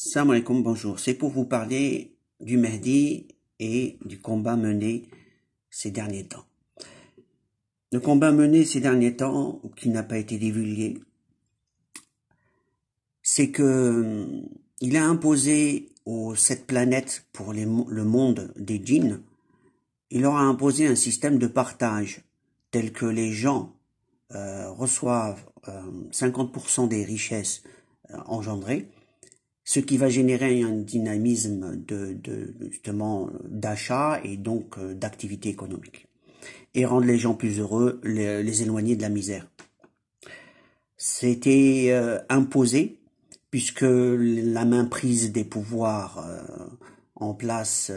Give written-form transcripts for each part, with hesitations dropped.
Salam alaikum, bonjour. C'est pour vous parler du Mahdi et du combat mené ces derniers temps. Le combat mené ces derniers temps, qui n'a pas été divulgué, c'est que il a imposé aux 7 planètes pour le monde des djinns, il leur a imposé un système de partage tel que les gens reçoivent 50% des richesses engendrées, ce qui va générer un dynamisme justement d'achat et donc d'activité économique, et rendre les gens plus heureux, les éloigner de la misère. C'était imposé, puisque la main prise des pouvoirs en place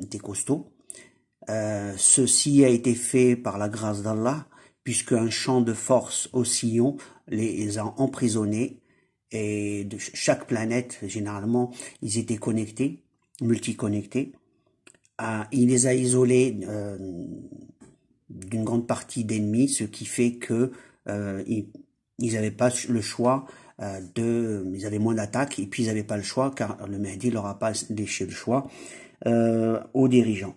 était costaud. Ceci a été fait par la grâce d'Allah, puisque un champ de force oscillant les a emprisonnés. Et de chaque planète, généralement, ils étaient connectés, multiconnectés. Il les a isolés d'une grande partie d'ennemis, ce qui fait que ils n'avaient pas le choix ils avaient moins d'attaques, et puis ils n'avaient pas le choix, car le Mahdi leur a pas laissé le choix aux dirigeants.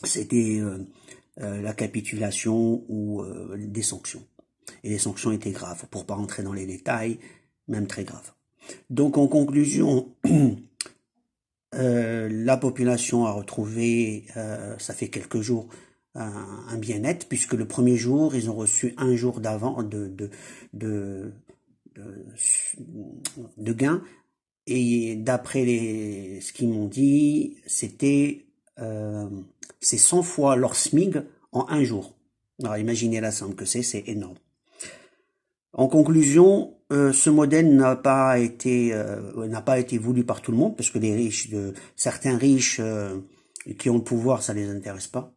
C'était la capitulation ou des sanctions. Et les sanctions étaient graves, pour pas rentrer dans les détails, même très grave. Donc en conclusion, la population a retrouvé, ça fait quelques jours, un bien-être, puisque le premier jour, ils ont reçu un jour d'avant de gain, et d'après ce qu'ils m'ont dit, c'est 100 fois leur SMIG en un jour. Alors imaginez la somme que c'est énorme. En conclusion, ce modèle n'a pas été voulu par tout le monde, parce que certains riches qui ont le pouvoir, ça les intéresse pas.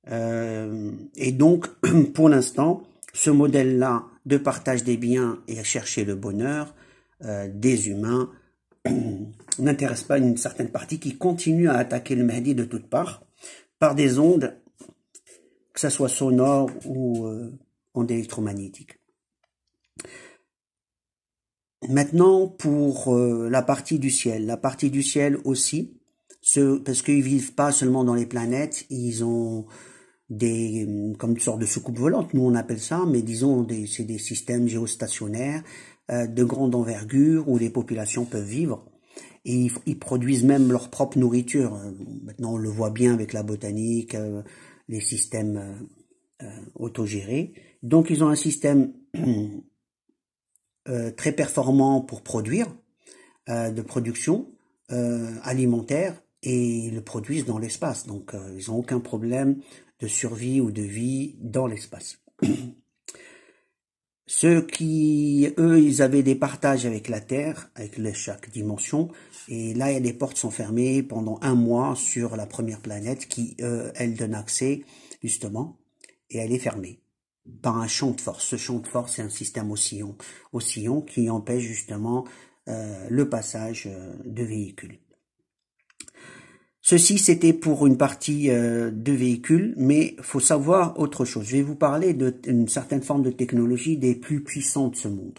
Et donc, pour l'instant, ce modèle-là de partage des biens et à chercher le bonheur des humains n'intéresse pas une certaine partie qui continue à attaquer le Mahdi de toutes parts par des ondes, que ça soit sonores ou ondes électromagnétiques. Maintenant, pour la partie du ciel. La partie du ciel aussi, parce qu'ils vivent pas seulement dans les planètes, ils ont comme une sorte de soucoupe volante, nous on appelle ça, mais disons c'est des systèmes géostationnaires de grande envergure où les populations peuvent vivre, et ils produisent même leur propre nourriture. Maintenant on le voit bien avec la botanique, les systèmes autogérés. Donc ils ont un système très performant pour produire, de production alimentaire, et ils le produisent dans l'espace. Donc ils n'ont aucun problème de survie ou de vie dans l'espace. Ceux qui, eux, ils avaient des partages avec la Terre, avec chaque dimension, et là, les portes sont fermées pendant un mois sur la première planète qui, elle, donne accès, justement, et elle est fermée par un champ de force. Ce champ de force, c'est un système oscillant qui empêche justement le passage de véhicules. Ceci, c'était pour une partie de véhicules, mais faut savoir autre chose. Je vais vous parler d'une certaine forme de technologie des plus puissantes de ce monde.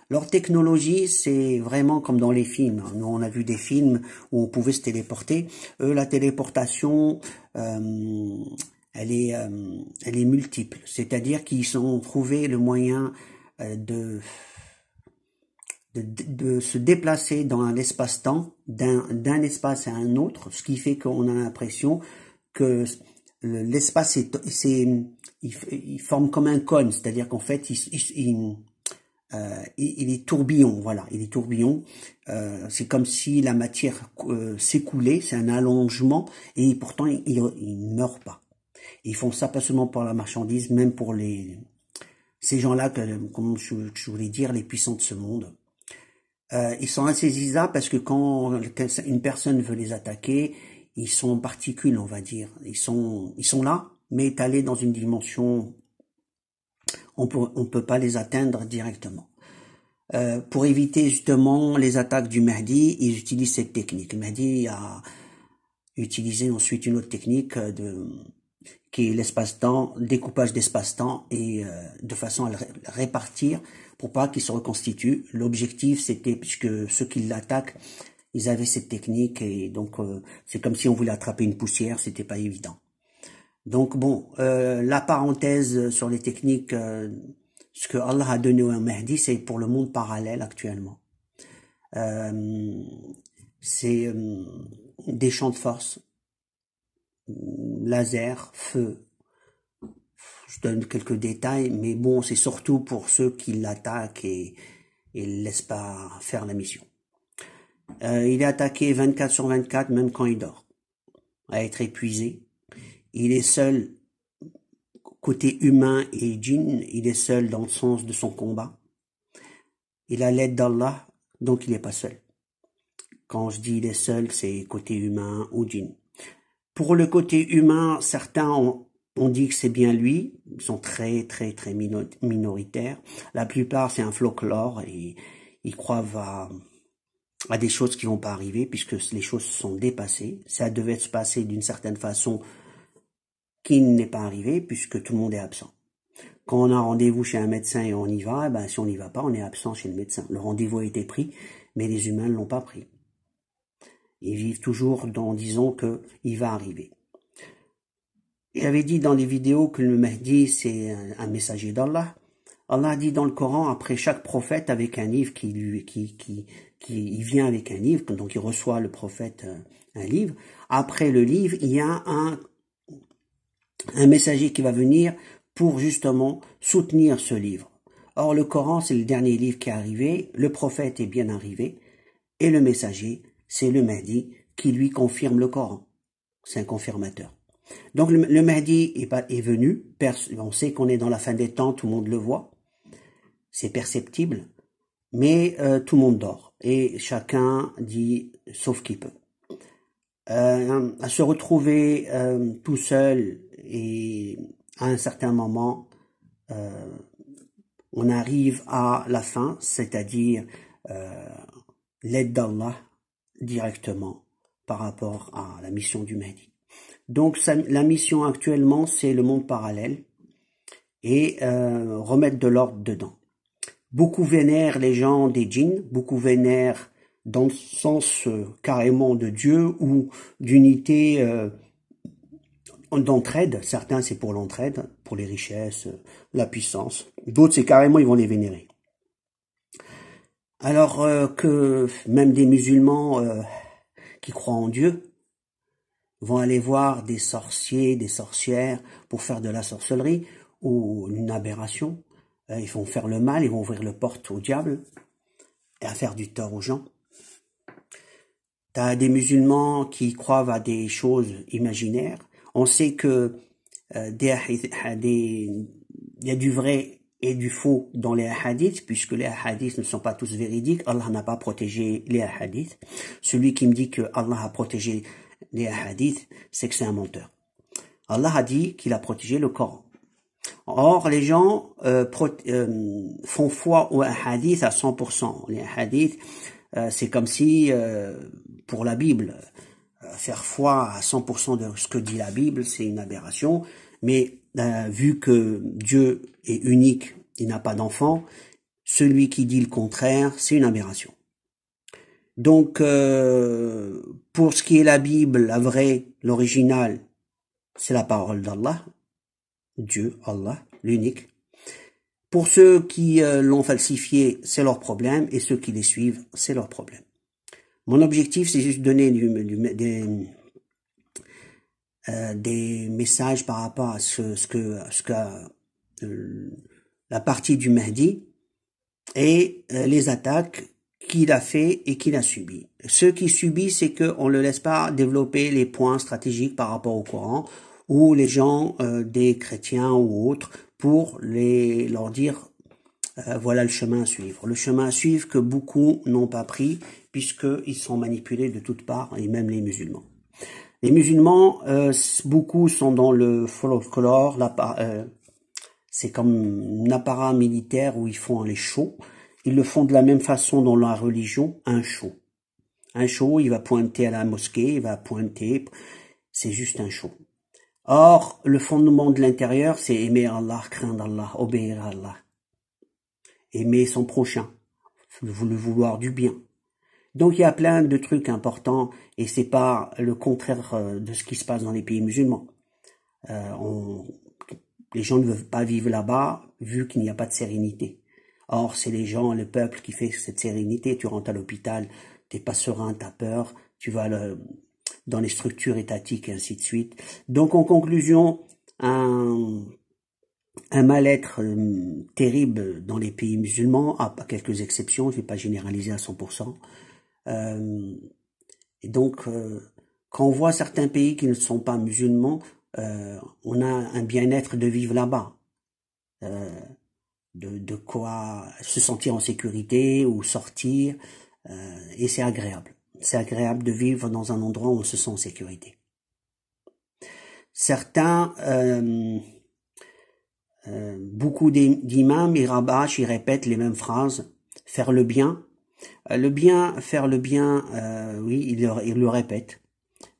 Leur technologie, c'est vraiment comme dans les films. Nous, on a vu des films où on pouvait se téléporter. La téléportation, elle est multiple. C'est-à-dire qu'ils ont trouvé le moyen de se déplacer dans un espace-temps, d'un espace à un autre, ce qui fait qu'on a l'impression que l'espace il forme comme un cône, c'est-à-dire qu'en fait il est tourbillon, voilà, il est tourbillon. C'est comme si la matière s'écoulait, c'est un allongement, et pourtant il ne meurt pas. Et ils font ça pas seulement pour la marchandise, même pour ces gens-là, comme je voulais dire, les puissants de ce monde. Ils sont insaisissables parce que quand une personne veut les attaquer, ils sont en particules, on va dire. Ils sont là, mais étalés dans une dimension, on peut pas les atteindre directement. Pour éviter justement les attaques du Mahdi, ils utilisent cette technique. Le Mahdi a utilisé ensuite une autre technique qui est l'espace-temps, découpage d'espace-temps, et de façon à le répartir pour pas qu'il se reconstitue. L'objectif, c'était, puisque ceux qui l'attaquent, ils avaient cette technique, et donc c'est comme si on voulait attraper une poussière, c'était pas évident. Donc bon, la parenthèse sur les techniques, ce que Allah a donné au Mahdi, c'est pour le monde parallèle actuellement. C'est des champs de force, laser, feu. Je donne quelques détails, mais bon, c'est surtout pour ceux qui l'attaquent et ne laissent pas faire la mission. Il est attaqué 24 sur 24, même quand il dort, à être épuisé. Il est seul, côté humain et djinn, il est seul dans le sens de son combat. Il a l'aide d'Allah, donc il n'est pas seul. Quand je dis il est seul, c'est côté humain ou djinn. Pour le côté humain, certains on dit que c'est bien lui, ils sont très minoritaires. La plupart, c'est un folklore et ils croient à des choses qui vont pas arriver puisque les choses sont dépassées. Ça devait se passer d'une certaine façon qui n'est pas arrivé puisque tout le monde est absent. Quand on a rendez-vous chez un médecin et on y va, ben si on n'y va pas, on est absent chez le médecin. Le rendez-vous a été pris, mais les humains ne l'ont pas pris. Ils vivent toujours en disant que il va arriver. Il avait dit dans les vidéos que le Mahdi c'est un messager d'Allah. Allah dit dans le Coran, après chaque prophète avec un livre il vient avec un livre, donc il reçoit le prophète un livre. Après le livre, il y a un messager qui va venir pour justement soutenir ce livre. Or le Coran c'est le dernier livre qui est arrivé, le prophète est bien arrivé, et le messager c'est le Mahdi qui lui confirme le Coran. C'est un confirmateur. Donc le Mahdi est venu, on sait qu'on est dans la fin des temps, tout le monde le voit, c'est perceptible, mais tout le monde dort, et chacun dit sauf qui peut. À se retrouver tout seul, et à un certain moment, on arrive à la fin, c'est-à-dire l'aide d'Allah directement par rapport à la mission du Mahdi. Donc la mission actuellement, c'est le monde parallèle et remettre de l'ordre dedans. Beaucoup vénèrent les gens des djinns, beaucoup vénèrent dans le sens carrément de Dieu ou d'unité d'entraide. Certains c'est pour l'entraide, pour les richesses, la puissance. D'autres c'est carrément ils vont les vénérer. Alors que même des musulmans qui croient en Dieu vont aller voir des sorciers, des sorcières pour faire de la sorcellerie ou une aberration. Ils vont faire le mal, ils vont ouvrir le porte au diable et à faire du tort aux gens. T'as des musulmans qui croient à des choses imaginaires. On sait que il y a du vrai et du faux dans les hadiths, puisque les hadiths ne sont pas tous véridiques. Allah n'a pas protégé les hadiths. Celui qui me dit que Allah a protégé les hadiths, c'est que c'est un menteur. Allah a dit qu'il a protégé le Coran. Or, les gens font foi aux hadiths à 100%. Les hadiths, c'est comme si, pour la Bible, faire foi à 100% de ce que dit la Bible, c'est une aberration. Mais vu que Dieu est unique, il n'a pas d'enfant, celui qui dit le contraire, c'est une aberration. Donc, pour ce qui est la Bible, la vraie, l'original, c'est la parole d'Allah, Dieu, Allah, l'unique. Pour ceux qui l'ont falsifié, c'est leur problème, et ceux qui les suivent, c'est leur problème. Mon objectif, c'est juste donner des messages par rapport à ce que la partie du Mahdi et les attaques qu'il a fait et qu'il a subi. Ce qui subit, c'est qu'on ne le laisse pas développer les points stratégiques par rapport au Coran, ou les gens des chrétiens ou autres, pour leur dire voilà le chemin à suivre. Le chemin à suivre que beaucoup n'ont pas pris, puisqu'ils sont manipulés de toutes parts, et même les musulmans. Les musulmans, beaucoup sont dans le folklore, c'est comme un apparat militaire où ils font les shows. Ils le font de la même façon dans la religion, un show. Un show, il va pointer à la mosquée, il va pointer, c'est juste un show. Or, le fondement de l'intérieur, c'est aimer Allah, craindre Allah, obéir à Allah. Aimer son prochain, le vouloir du bien. Donc il y a plein de trucs importants et c'est pas le contraire de ce qui se passe dans les pays musulmans. Les gens ne veulent pas vivre là-bas vu qu'il n'y a pas de sérénité. Or, c'est les gens, le peuple qui fait cette sérénité. Tu rentres à l'hôpital, t'es pas serein, t'as peur, tu vas dans les structures étatiques et ainsi de suite. Donc en conclusion, un mal-être terrible dans les pays musulmans, à quelques exceptions, je ne vais pas généraliser à 100%. Et donc, quand on voit certains pays qui ne sont pas musulmans, on a un bien-être de vivre là-bas, de quoi se sentir en sécurité ou sortir, et c'est agréable. C'est agréable de vivre dans un endroit où on se sent en sécurité. Certains, beaucoup d'imams, ils rabâchent, ils répètent les mêmes phrases, faire le bien. Faire le bien, oui, il le répète.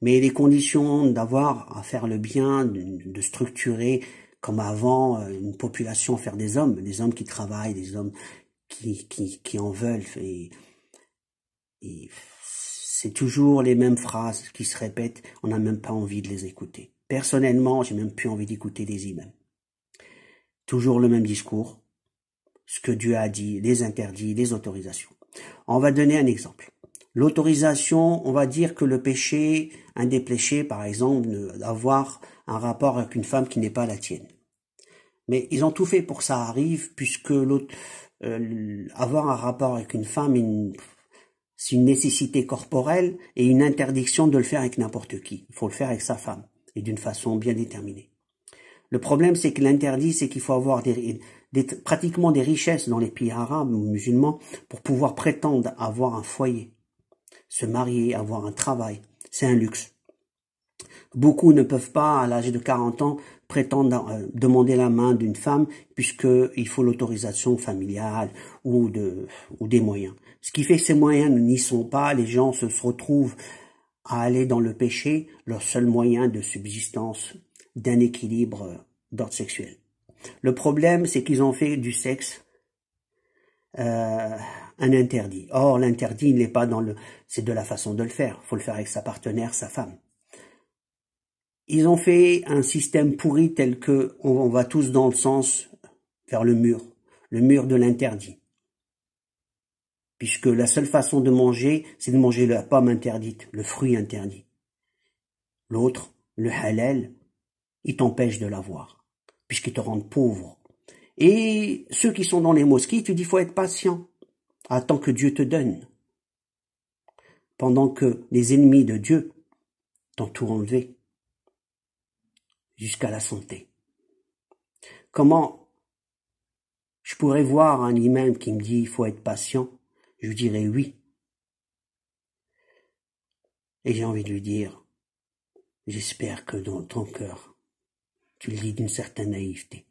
Mais les conditions d'avoir à faire le bien, de structurer comme avant une population, faire des hommes qui travaillent, des hommes qui en veulent. Et c'est toujours les mêmes phrases qui se répètent. On n'a même pas envie de les écouter. Personnellement, j'ai même plus envie d'écouter des imams. Toujours le même discours, ce que Dieu a dit, les interdits, les autorisations. On va donner un exemple. L'autorisation, on va dire que le péché, un des péchés, par exemple, d'avoir un rapport avec une femme qui n'est pas la tienne. Mais ils ont tout fait pour que ça arrive, puisque avoir un rapport avec une femme, c'est une nécessité corporelle et une interdiction de le faire avec n'importe qui. Il faut le faire avec sa femme, et d'une façon bien déterminée. Le problème, c'est que l'interdit, c'est qu'il faut avoir pratiquement des richesses dans les pays arabes ou musulmans pour pouvoir prétendre avoir un foyer, se marier, avoir un travail. C'est un luxe. Beaucoup ne peuvent pas, à l'âge de 40 ans, prétendre demander la main d'une femme puisqu'il faut l'autorisation familiale ou des moyens. Ce qui fait que ces moyens n'y sont pas, les gens se retrouvent à aller dans le péché, leur seul moyen de subsistance, d'un équilibre d'ordre sexuel. Le problème, c'est qu'ils ont fait du sexe un interdit. Or, l'interdit, il n'est pas c'est de la façon de le faire. Il faut le faire avec sa partenaire, sa femme. Ils ont fait un système pourri tel que on va tous dans le sens vers le mur de l'interdit. Puisque la seule façon de manger, c'est de manger la pomme interdite, le fruit interdit. L'autre, le halal, il t'empêche de l'avoir, puisqu'il te rend pauvre. Et ceux qui sont dans les mosquées, tu dis, faut être patient. Attends que Dieu te donne. Pendant que les ennemis de Dieu t'ont tout enlevé. Jusqu'à la santé. Comment je pourrais voir un imam qui me dit, il faut être patient? Je lui dirais oui. Et j'ai envie de lui dire, j'espère que dans ton cœur, tu le dis d'une certaine naïveté.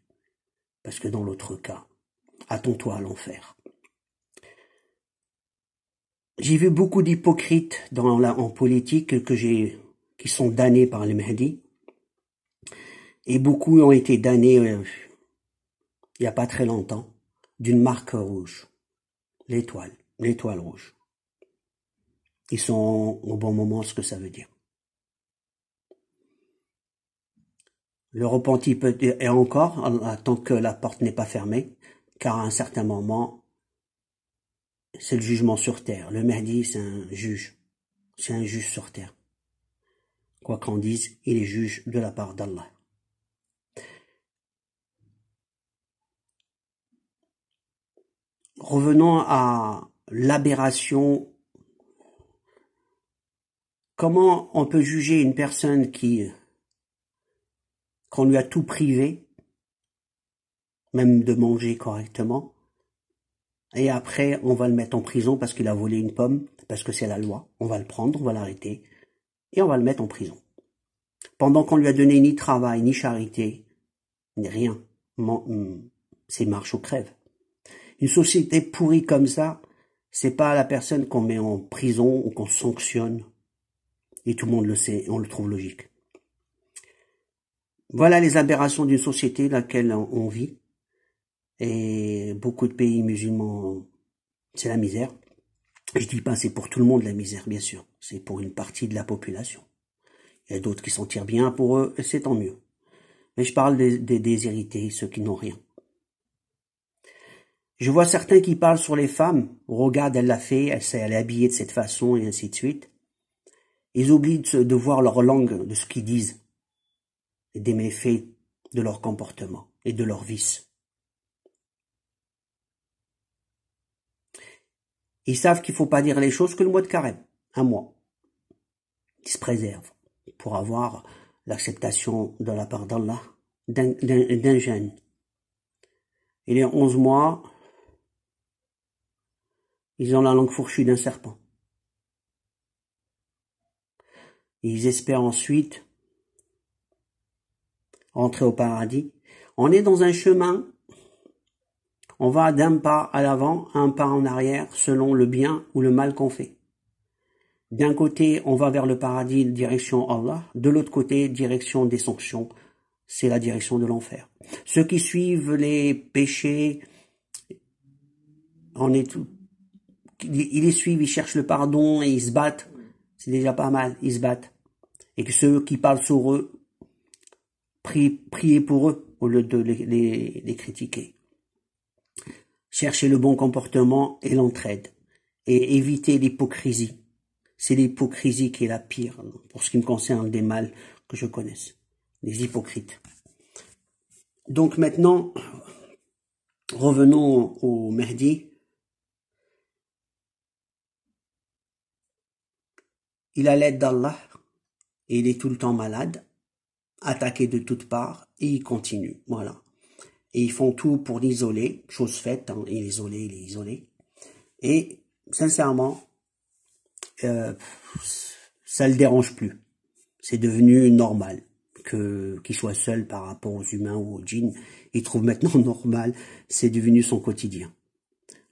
Parce que dans l'autre cas, attends-toi à l'enfer. J'ai vu beaucoup d'hypocrites en politique qui sont damnés par le Mahdi. Et beaucoup ont été damnés, il n'y a pas très longtemps, d'une marque rouge. L'étoile rouge. Ils sont au bon moment, ce que ça veut dire. Le repenti peut et encore, tant que la porte n'est pas fermée, car à un certain moment, c'est le jugement sur terre. Le Mahdi, c'est un juge. C'est un juge sur terre. Quoi qu'on dise, il est juge de la part d'Allah. Revenons à l'aberration. Comment on peut juger une personne qu'on lui a tout privé, même de manger correctement, et après on va le mettre en prison parce qu'il a volé une pomme, parce que c'est la loi, on va le prendre, on va l'arrêter, et on va le mettre en prison. Pendant qu'on lui a donné ni travail, ni charité, ni rien, c'est marche ou crève. Une société pourrie comme ça, c'est pas la personne qu'on met en prison ou qu'on sanctionne, et tout le monde le sait, et on le trouve logique. Voilà les aberrations d'une société dans laquelle on vit. Et beaucoup de pays musulmans, c'est la misère. Je dis pas c'est pour tout le monde la misère, bien sûr. C'est pour une partie de la population. Il y a d'autres qui s'en tirent bien pour eux, et c'est tant mieux. Mais je parle des déshérités, ceux qui n'ont rien. Je vois certains qui parlent sur les femmes. Regarde, elle l'a fait, elle est habillée de cette façon, et ainsi de suite. Ils oublient de voir leur langue, de ce qu'ils disent, et des méfaits de leur comportement et de leurs vices. Ils savent qu'il ne faut pas dire les choses que le mois de carême, un mois. Ils se préservent pour avoir l'acceptation de la part d'Allah d'un jeûne. Il y a 11 mois, ils ont la langue fourchue d'un serpent. Ils espèrent ensuite rentrer au paradis. On est dans un chemin, on va d'un pas à l'avant, un pas en arrière, selon le bien ou le mal qu'on fait. D'un côté, on va vers le paradis, direction Allah. De l'autre côté, direction des sanctions. C'est la direction de l'enfer. Ceux qui suivent les péchés, ils les suivent, ils cherchent le pardon et ils se battent. C'est déjà pas mal, ils se battent. Et que ceux qui parlent sur eux, priez pour eux au lieu de les critiquer. Cherchez le bon comportement et l'entraide. Et évitez l'hypocrisie. C'est l'hypocrisie qui est la pire, pour ce qui me concerne, des mâles que je connaisse. Les hypocrites. Donc maintenant, revenons au Mahdi. Il a l'aide d'Allah, et il est tout le temps malade, attaqué de toutes parts, et il continue, voilà. Et ils font tout pour l'isoler, chose faite, hein, il est isolé. Et sincèrement, ça le dérange plus. C'est devenu normal qu'il soit seul par rapport aux humains ou aux djinns. Il trouve maintenant normal, c'est devenu son quotidien.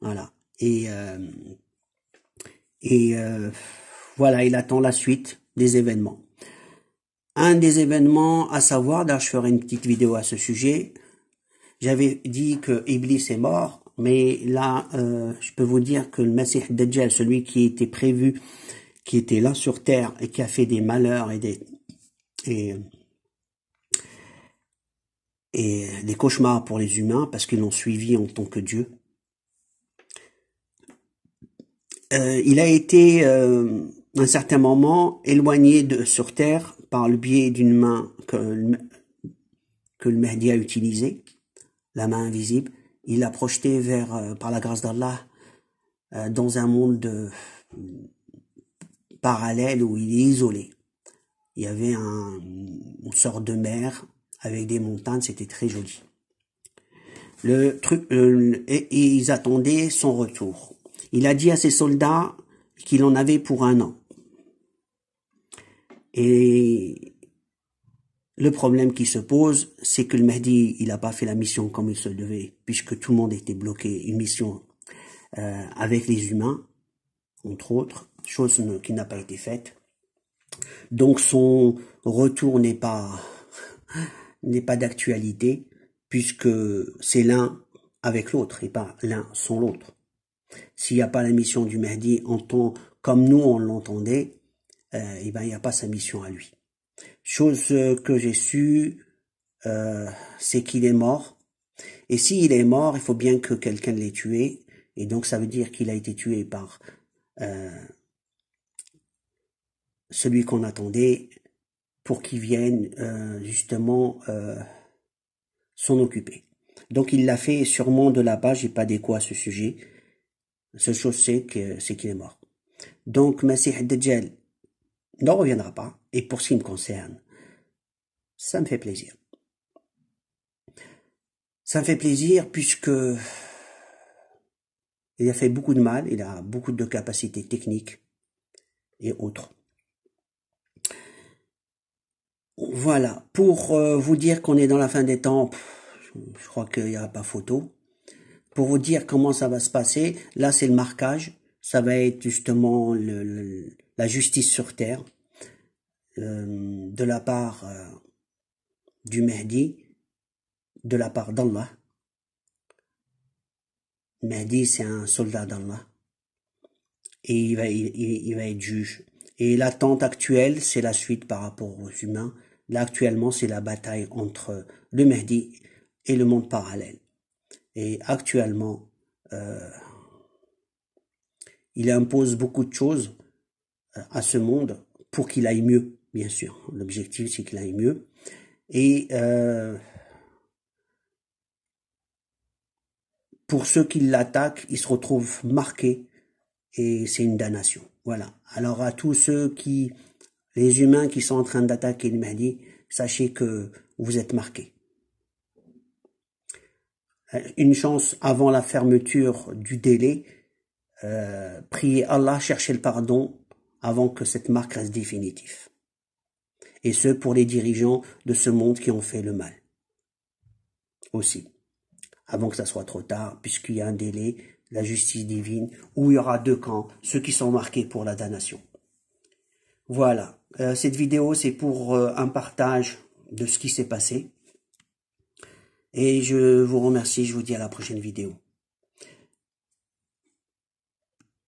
Voilà. Et voilà, il attend la suite des événements. Un des événements à savoir, d'ailleurs je ferai une petite vidéo à ce sujet, j'avais dit que Iblis est mort, mais là, je peux vous dire que le Messie Dajjal, celui qui était prévu, qui était là sur terre et qui a fait des malheurs et des cauchemars pour les humains parce qu'ils l'ont suivi en tant que Dieu. Il a été, à un certain moment, éloigné sur terre par le biais d'une main que le Mahdi a utilisée, la main invisible. Il l'a projeté par la grâce d'Allah, dans un monde parallèle où il est isolé. Il y avait une sorte de mer avec des montagnes, c'était très joli. Et ils attendaient son retour. Il a dit à ses soldats qu'il en avait pour 1 an. Et le problème qui se pose, c'est que le Mahdi, il n'a pas fait la mission comme il se devait, puisque tout le monde était bloqué. Une mission avec les humains, entre autres, chose qui n'a pas été faite. Donc son retour n'est pas d'actualité, puisque c'est l'un avec l'autre, et pas l'un sans l'autre. S'il n'y a pas la mission du Mahdi comme nous on l'entendait, il n'y a pas sa mission à lui. Chose que j'ai su, c'est qu'il est mort. Et s'il est mort, il faut bien que quelqu'un l'ait tué. Et donc ça veut dire qu'il a été tué par celui qu'on attendait pour qu'il vienne justement s'en occuper. Donc il l'a fait sûrement de là-bas, j'ai pas d'écho à ce sujet. La seule chose c'est qu'il est mort. Donc Masih Dajjal ne reviendra pas. Et pour ce qui me concerne, ça me fait plaisir. Ça me fait plaisir puisque il a fait beaucoup de mal, il a beaucoup de capacités techniques et autres. Voilà, pour vous dire qu'on est dans la fin des temps, je crois qu'il n'y a pas photo. Pour vous dire comment ça va se passer, là c'est le marquage, ça va être justement la justice sur terre, de la part du Mahdi de la part d'Allah. Mahdi, c'est un soldat d'Allah. Et il va être juge. Et l'attente actuelle, c'est la suite par rapport aux humains. Là, actuellement, c'est la bataille entre le Mahdi et le monde parallèle. Et actuellement, il impose beaucoup de choses à ce monde pour qu'il aille mieux, bien sûr. L'objectif, c'est qu'il aille mieux. Et pour ceux qui l'attaquent, ils se retrouvent marqués et c'est une damnation. Voilà. Alors à tous les humains qui sont en train d'attaquer le Mahdi, sachez que vous êtes marqués. Une chance avant la fermeture du délai, priez Allah, cherchez le pardon avant que cette marque reste définitive. Et ce, pour les dirigeants de ce monde qui ont fait le mal. Aussi. Avant que ça soit trop tard, puisqu'il y a un délai, la justice divine, où il y aura deux camps, ceux qui sont marqués pour la damnation. Voilà. Cette vidéo, c'est pour un partage de ce qui s'est passé. Et je vous remercie, je vous dis à la prochaine vidéo.